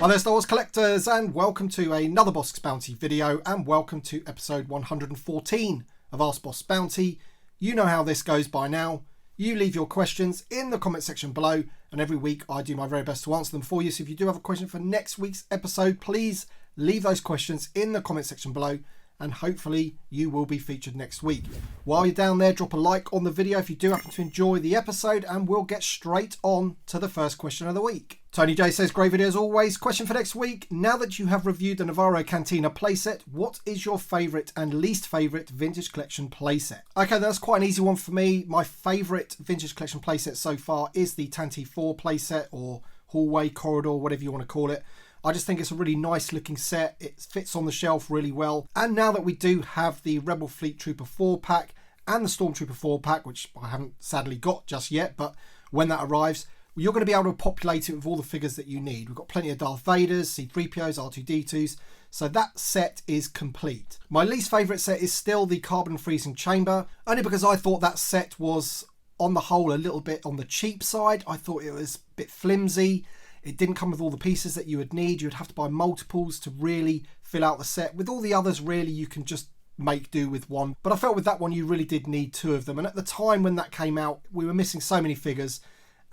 Hi there Star Wars collectors, and welcome to another Bossk Bounty video, and welcome to episode 114 of Ask Boss Bounty. You know how this goes by now. You leave your questions in the comment section below, and every week I do my very best to answer them for you. So if you do have a question for next week's episode, please leave those questions in the comment section below, and hopefully you will be featured next week. While you're down there, drop a like on the video if you do happen to enjoy the episode, and we'll get straight on to the first question of the week. Tony J says, great video as always. Question for next week. Now that you have reviewed the Navarro Cantina playset, what is your favourite and least favourite vintage collection playset? Okay, that's quite an easy one for me. My favourite vintage collection playset so far is the Tanty 4 playset, or hallway, corridor, whatever you want to call it. I just think it's a really nice looking set. It fits on the shelf really well. And now that we do have the Rebel Fleet Trooper 4 pack and the Stormtrooper 4 pack, which I haven't sadly got just yet, but when that arrives, you're going to be able to populate it with all the figures that you need. We've got plenty of Darth Vaders, C-3POs, R2-D2s, so that set is complete. My least favourite set is still the Carbon Freezing Chamber, only because I thought that set was, on the whole, a little bit on the cheap side. I thought it was a bit flimsy. It didn't come with all the pieces that you would need. You'd have to buy multiples to really fill out the set. With all the others, really, you can just make do with one. But I felt with that one, you really did need two of them. And at the time when that came out, we were missing so many figures.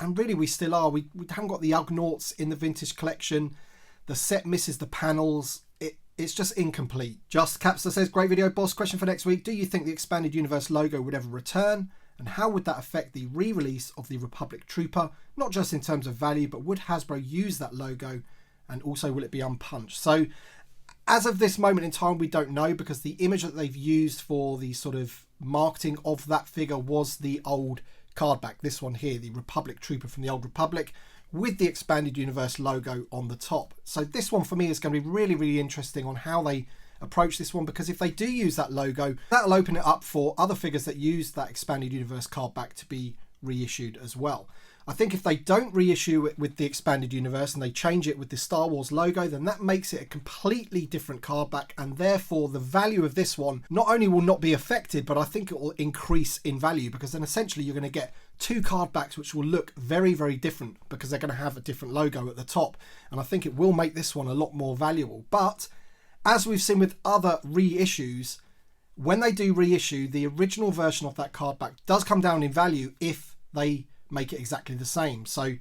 And really, we still are. We haven't got the Ugnaughts in the vintage collection. The set misses the panels. It's just incomplete. Just Capster says, great video, boss. Question for next week. Do you think the Expanded Universe logo would ever return? And how would that affect the re-release of the Republic Trooper? Not just in terms of value, but would Hasbro use that logo? And also, will it be unpunched? So, as of this moment in time, we don't know, because the image that they've used for the sort of marketing of that figure was the old card back. This one here, the Republic Trooper from the Old Republic, with the Expanded Universe logo on the top. So this one for me is going to be really, really interesting on how they approach this one, because if they do use that logo, that'll open it up for other figures that use that Expanded Universe card back to be reissued as well. I think if they don't reissue it with the Expanded Universe and they change it with the Star Wars logo, then that makes it a completely different card back, and therefore the value of this one not only will not be affected, but I think it will increase in value, because then essentially you're going to get two card backs which will look very, very different, because they're going to have a different logo at the top, and I think it will make this one a lot more valuable. But as we've seen with other reissues, when they do reissue, the original version of that card back does come down in value if they make it exactly the same. So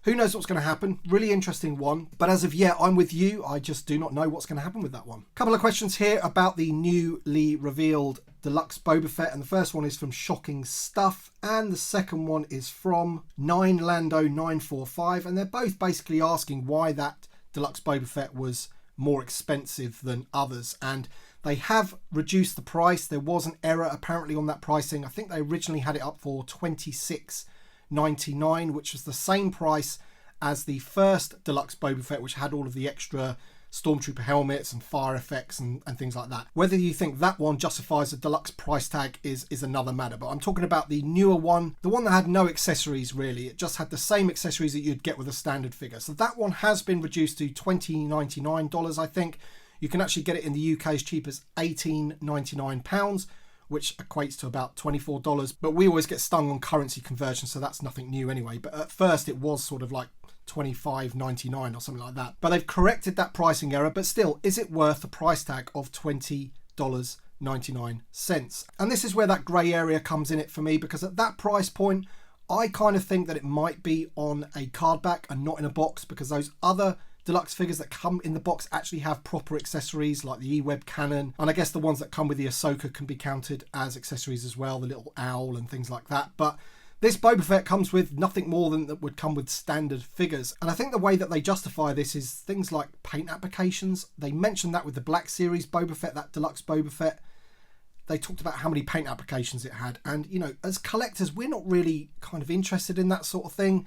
who knows what's going to happen? Really interesting one. But as of yet, I'm with you. I just do not know what's going to happen with that one. Couple of questions here about the newly revealed Deluxe Boba Fett. And the first one is from Shocking Stuff. And the second one is from 9Lando945. And they're both basically asking why that Deluxe Boba Fett was more expensive than others. And they have reduced the price. There was an error apparently on that pricing. I think they originally had it up for $26.99, which was the same price as the first Deluxe Boba Fett, which had all of the extra Stormtrooper helmets and fire effects and things like that. Whether you think that one justifies a deluxe price tag is another matter, but I'm talking about the newer one, the one that had no accessories really. It just had the same accessories that you'd get with a standard figure. So that one has been reduced to $20.99, I think. You can actually get it in the UK as cheap as £18.99, which equates to about $24. But we always get stung on currency conversion, so that's nothing new anyway. But at first it was sort of like $25.99 or something like that. But they've corrected that pricing error. But still, is it worth the price tag of $20.99? And this is where that grey area comes in it for me, because at that price point, I kind of think that it might be on a card back and not in a box, because those other deluxe figures that come in the box actually have proper accessories like the E-Web cannon, and I guess the ones that come with the Ahsoka can be counted as accessories as well, the little owl and things like that. But this Boba Fett comes with nothing more than that would come with standard figures, and I think the way that they justify this is things like paint applications. They mentioned that with the Black Series Boba Fett, that Deluxe Boba Fett, they talked about how many paint applications it had, and you know, as collectors we're not really kind of interested in that sort of thing.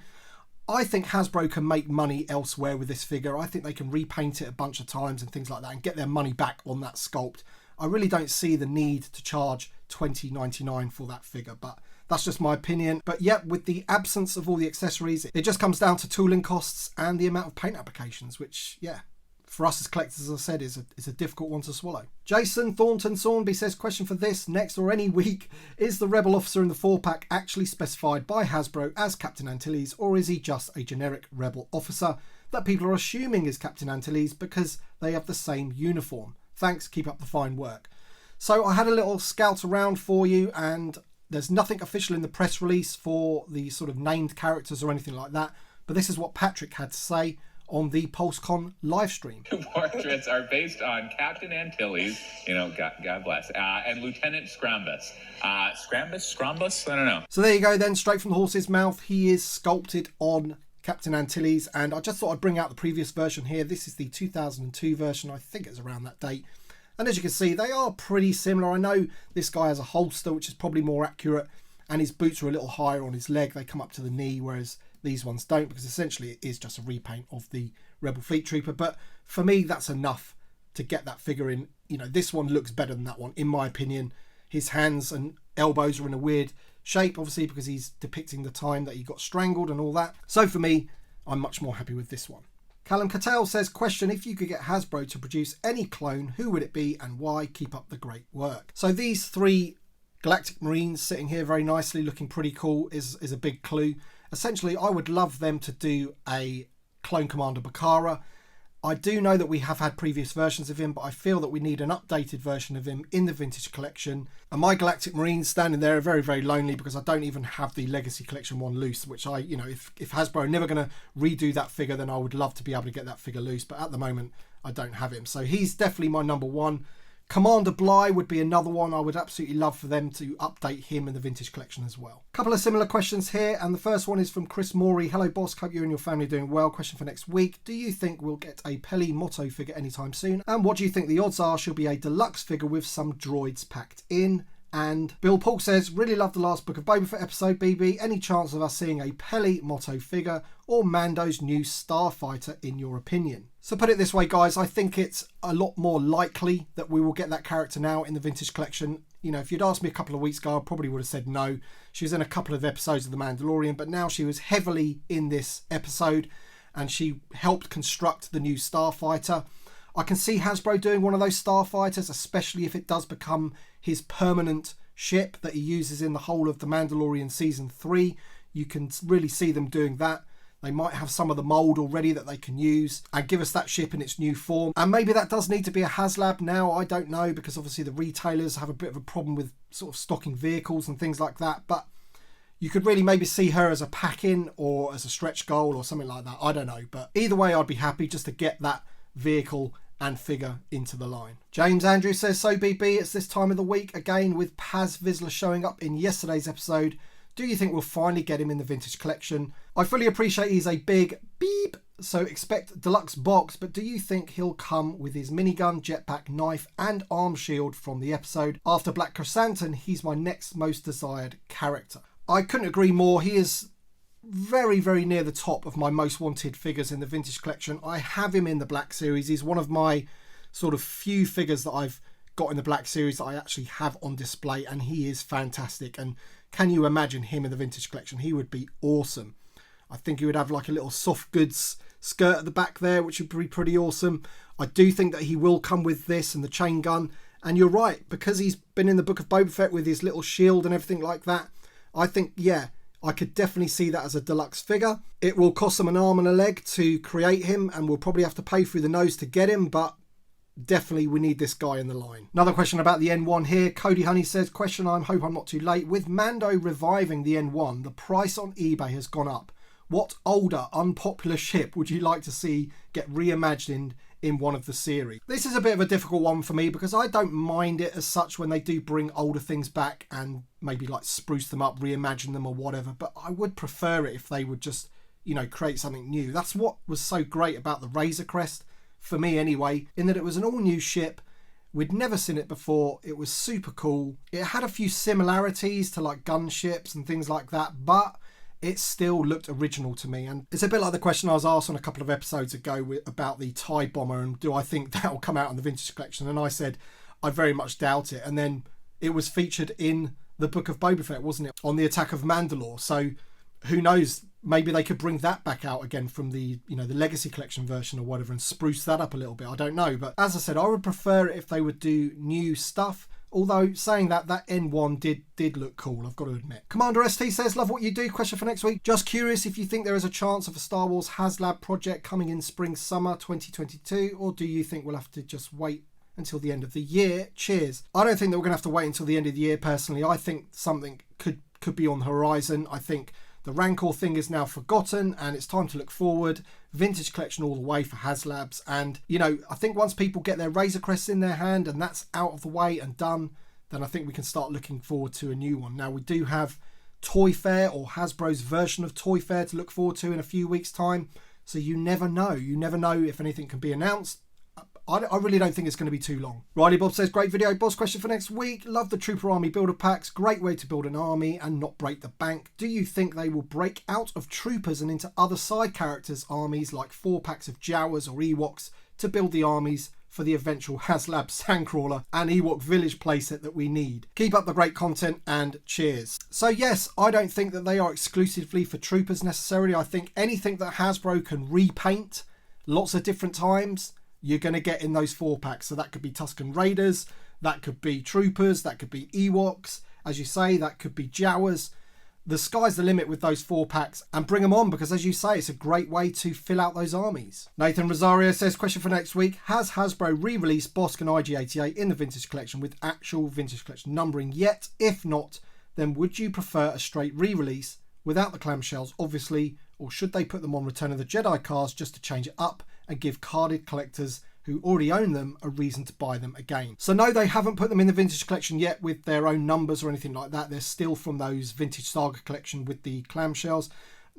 I think Hasbro can make money elsewhere with this figure. I think they can repaint it a bunch of times and things like that and get their money back on that sculpt. I really don't see the need to charge $20.99 for that figure, but that's just my opinion. But yeah, with the absence of all the accessories, it just comes down to tooling costs and the amount of paint applications, which, yeah, for us as collectors, as I said, is a difficult one to swallow. Jason Thornton Thornby says, question for this, next or any week, is the Rebel officer in the 4-pack actually specified by Hasbro as Captain Antilles, or is he just a generic Rebel officer? that people are assuming is Captain Antilles because they have the same uniform. Thanks, keep up the fine work. So I had a little scout around for you, and there's nothing official in the press release for the sort of named characters or anything like that, but this is what Patrick had to say on the PulseCon live stream. Portraits are based on Captain Antilles, God bless, and Lieutenant Scrambus. Scrambus? I don't know. So there you go then, straight from the horse's mouth. He is sculpted on Captain Antilles, and I just thought I'd bring out the previous version here. This is the 2002 version. I think it's around that date. And as you can see, they are pretty similar. I know this guy has a holster, which is probably more accurate, and his boots are a little higher on his leg. They come up to the knee, whereas these ones don't, because essentially it is just a repaint of the Rebel Fleet Trooper. But for me, that's enough to get that figure in. This one looks better than that one, in my opinion. His hands and elbows are in a weird shape, obviously, because he's depicting the time that he got strangled and all that. So for me, I'm much more happy with this one. Callum Cattell says, question, if you could get Hasbro to produce any clone, who would it be and why? Keep up the great work. So these three Galactic Marines sitting here very nicely, looking pretty cool, is a big clue. Essentially, I would love them to do a Clone Commander Bakara. I do know that we have had previous versions of him, but I feel that we need an updated version of him in the Vintage Collection. And my Galactic Marines standing there are very, very lonely because I don't even have the Legacy Collection one loose, which if Hasbro are never going to redo that figure, then I would love to be able to get that figure loose. But at the moment, I don't have him. So he's definitely my number one. Commander Bly would be another one. I would absolutely love for them to update him in the Vintage Collection as well. A couple of similar questions here, and the first one is from Chris Morey. Hello Bossk, hope you and your family are doing well. Question for next week. Do you think we'll get a Peli Motto figure anytime soon? And what do you think the odds are she'll be a deluxe figure with some droids packed in? And Bill Paul says, really love the last Book of Boba Fett episode, BB. Any chance of us seeing a Peli Motto figure or Mando's new Starfighter in your opinion? So put it this way, guys, I think it's a lot more likely that we will get that character now in the Vintage Collection. If you'd asked me a couple of weeks ago, I probably would have said no. She was in a couple of episodes of The Mandalorian, but now she was heavily in this episode and she helped construct the new Starfighter. I can see Hasbro doing one of those Starfighters, especially if it does become his permanent ship that he uses in the whole of The Mandalorian Season 3. You can really see them doing that. They might have some of the mould already that they can use and give us that ship in its new form. And maybe that does need to be a HasLab now, I don't know, because obviously the retailers have a bit of a problem with sort of stocking vehicles and things like that. But you could really maybe see her as a pack-in or as a stretch goal or something like that. I don't know. But either way, I'd be happy just to get that vehicle and figure into the line. James Andrews says, so BB, it's this time of the week again with Paz Vizla showing up in yesterday's episode. Do you think we'll finally get him in the Vintage Collection? I fully appreciate he's a big beep, so expect deluxe box, but do you think he'll come with his minigun, jetpack, knife and arm shield from the episode? After Black Chrysanthemum, he's my next most desired character. I couldn't agree more. He is very, very near the top of my most wanted figures in the Vintage Collection. I have him in the Black Series. He's one of my sort of few figures that I've got in the Black Series that I actually have on display, and he is fantastic. And can you imagine him in the Vintage Collection? He would be awesome. I think he would have like a little soft goods skirt at the back there, which would be pretty awesome. I do think that he will come with this and the chain gun. And you're right, because he's been in the Book of Boba Fett with his little shield and everything like that, I think, yeah, I could definitely see that as a deluxe figure. It will cost them an arm and a leg to create him, and we'll probably have to pay through the nose to get him, but definitely we need this guy in the line. Another question about the N1 here. Cody Honey says, question, I hope I'm not too late. With Mando reviving the N1, the price on eBay has gone up. What older, unpopular ship would you like to see get reimagined in one of the series? This is a bit of a difficult one for me because I don't mind it as such when they do bring older things back and maybe like spruce them up, reimagine them or whatever, but I would prefer it if they would just, create something new. That's what was so great about the Razor Crest, for me anyway, in that it was an all new ship. We'd never seen it before. It was super cool. It had a few similarities to like gunships and things like that, but it still looked original to me. And it's a bit like the question I was asked on a couple of episodes ago about the TIE Bomber and do I think that will come out in the Vintage Collection, and I said I very much doubt it. And then it was featured in the Book of Boba Fett, wasn't it, on the Attack of Mandalore? So who knows, maybe they could bring that back out again from the the Legacy Collection version or whatever and spruce that up a little bit. I don't know, but as I said, I would prefer it if they would do new stuff. Although, saying that, that N1 did look cool, I've got to admit. Commander ST says, love what you do. Question for next week. Just curious if you think there is a chance of a Star Wars HasLab project coming in spring-summer 2022, or do you think we'll have to just wait until the end of the year? Cheers. I don't think that we're going to have to wait until the end of the year, personally. I think something could be on the horizon. I think the Rancor thing is now forgotten and it's time to look forward. Vintage collection all the way for HasLabs. And, you know, I think once people get their Razor Crests in their hand and that's out of the way and done, then I think we can start looking forward to a new one. Now, we do have Toy Fair, or Hasbro's version of Toy Fair, to look forward to in a few weeks' time. So you never know. You never know if anything can be announced. I really don't think it's going to be too long. Riley Bob says, great video. Boss question for next week. Love the Trooper Army builder packs. Great way to build an army and not break the bank. Do you think they will break out of Troopers and into other side characters' armies, like 4 packs of Jawas or Ewoks, to build the armies for the eventual HasLab Sandcrawler and Ewok Village playset that we need? Keep up the great content and cheers. So yes, I don't think that they are exclusively for Troopers necessarily. I think anything that Hasbro can repaint lots of different times, you're going to get in those 4 packs. So that could be Tusken Raiders, that could be Troopers, that could be Ewoks, as you say, that could be Jawas. The sky's the limit with those 4 packs, and bring them on, because as you say, it's a great way to fill out those armies. Nathan Rosario says, question for next week. Has Hasbro re-released Bossk and IG-88 in the Vintage Collection with actual Vintage Collection numbering yet? If not, then would you prefer a straight re-release without the clamshells, obviously, or should they put them on Return of the Jedi cards just to change it up and give carded collectors who already own them a reason to buy them again? So no, they haven't put them in the Vintage Collection yet with their own numbers or anything like that. They're still from those Vintage Saga Collection with the clamshells.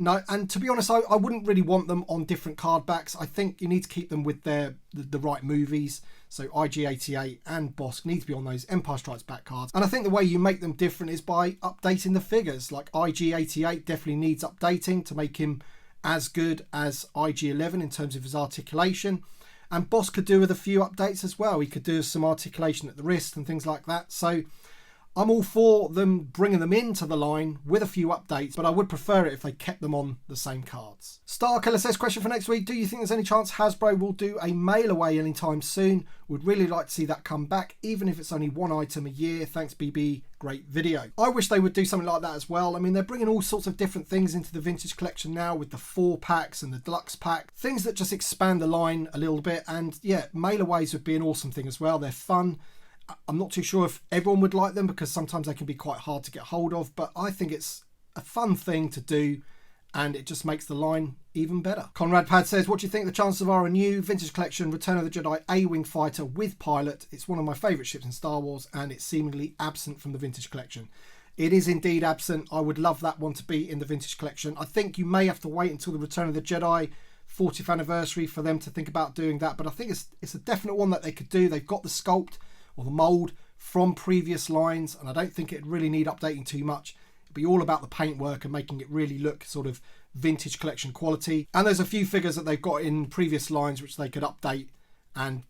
No, and to be honest, I wouldn't really want them on different card backs. I think you need to keep them with the right movies. So IG-88 and Bossk need to be on those Empire Strikes Back cards. And I think the way you make them different is by updating the figures. Like IG-88 definitely needs updating to make him as good as IG-11 in terms of his articulation. And Bossk could do with a few updates as well. He could do some articulation at the wrist and things like that. So I'm all for them bringing them into the line with a few updates, but I would prefer it if they kept them on the same cards. Starkiller says, question for next week. Do you think there's any chance Hasbro will do a mail away anytime soon? Would really like to see that come back, even if it's only 1 item a year. Thanks, BB. Great video. I wish they would do something like that as well. I mean, they're bringing all sorts of different things into the Vintage Collection now with the 4 packs and the Deluxe pack. Things that just expand the line a little bit. And yeah, mail aways would be an awesome thing as well. They're fun. I'm not too sure if everyone would like them because sometimes they can be quite hard to get hold of, but I think it's a fun thing to do and it just makes the line even better. Conrad Pad says, what do you think the chances are a new Vintage Collection Return of the Jedi A-Wing fighter with pilot? It's one of my favourite ships in Star Wars and it's seemingly absent from the Vintage Collection. It is indeed absent. I would love that one to be in the Vintage Collection. I think you may have to wait until the Return of the Jedi 40th anniversary for them to think about doing that, but I think it's a definite one that they could do. They've got the sculpt or the mould from previous lines, and I don't think it'd really need updating too much. It'd be all about the paintwork and making it really look sort of Vintage Collection quality. And there's a few figures that they've got in previous lines which they could update and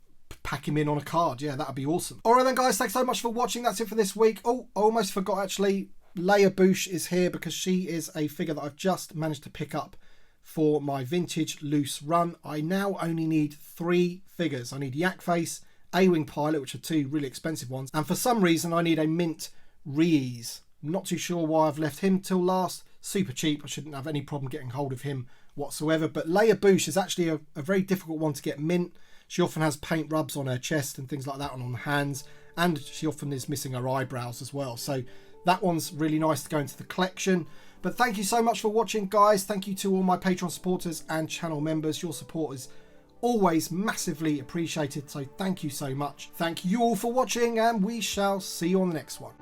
pack him in on a card. Yeah, that'd be awesome. All right then, guys, thanks so much for watching. That's it for this week. Oh, I almost forgot actually. Leia Bouche is here because she is a figure that I've just managed to pick up for my vintage loose run. I now only need 3 figures. I need Yak Face, A-Wing Pilot, which are 2 really expensive ones, and for some reason I need a mint Reese. I'm not too sure why I've left him till last. Super cheap. I shouldn't have any problem getting hold of him whatsoever. But Leia Bouche is actually a very difficult one to get mint. She often has paint rubs on her chest and things like that, and on the hands, and she often is missing her eyebrows as well. So that one's really nice to go into the collection. But thank you so much for watching, guys. Thank you to all my Patreon supporters and channel members. Your support is always massively appreciated, so thank you so much. Thank you all for watching, and we shall see you on the next one.